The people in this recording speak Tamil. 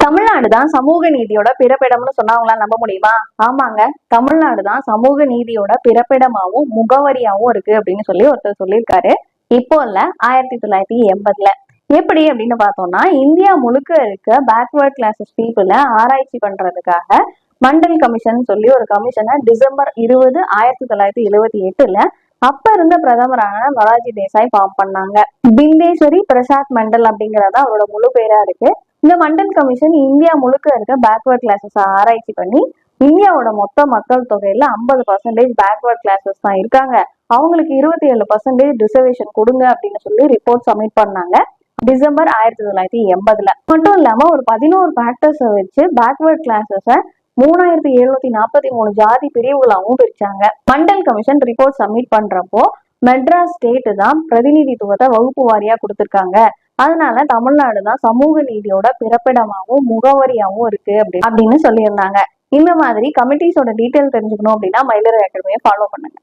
தமிழ்நாடு தான் சமூக நீதியோட பிறப்பிடம்னு சொன்னவங்களாம் நம்ப முடியுமா? ஆமாங்க, தமிழ்நாடு தான் சமூக நீதியோட பிறப்பிடமாவும் முகவரியாவும் இருக்கு அப்படின்னு சொல்லி ஒருத்தர் சொல்லியிருக்காரு. இப்போ இல்ல, 1980ல. எப்படி அப்படின்னு பார்த்தோம்னா, இந்தியா முழுக்க இருக்க பேக்வர்ட் கிளாஸஸ் பீப்புள ஆராய்ச்சி பண்றதுக்காக மண்டல் கமிஷன் சொல்லி ஒரு கமிஷனை டிசம்பர் 20, 1978ல அப்ப இருந்த பிரதமரான மொரார்ஜி தேசாய் ஃபார்ம் பண்ணாங்க. பிந்தேஸ்வரி பிரசாத் மண்டல் அப்படிங்கறத அவரோட முழு பேரா இருக்கு. இந்த மண்டல் கமிஷன் இந்தியா முழுக்க இருக்க பேக்வர்ட் கிளாஸஸ் ஆராய்ச்சி பண்ணி இந்தியாவோட மொத்த மக்கள் தொகையில 50% பேக்வர்ட் கிளாஸஸ் தான் இருக்காங்க, அவங்களுக்கு 27% ரிசர்வேஷன் கொடுங்க அப்படின்னு சொல்லி ரிப்போர்ட் சப்மிட் பண்ணாங்க டிசம்பர் 1980ல. மட்டும் இல்லாம ஒரு 11 ஃபேக்டர்ஸை வச்சு பேக்வர்ட் கிளாஸஸ 3743 ஜாதி பிரிவுகளாகவும் பிரிச்சாங்க. மண்டல் கமிஷன் ரிப்போர்ட் சப்மிட் பண்றப்போ மெட்ராஸ் ஸ்டேட் தான் பிரதிநிதித்துவத்தை வகுப்பு வாரியா கொடுத்திருக்காங்க. அதனால தமிழ்நாடு தான் சமூக நீதியோட பிறப்பிடமாகவும் முகவரியாகவும் இருக்கு அப்படின்னு சொல்லியிருந்தாங்க. இந்த மாதிரி கமிட்டிஸோட டீட்டெயில் தெரிஞ்சுக்கணும் அப்படின்னா மயிலர் அகாடமியை ஃபாலோ பண்ணுங்க.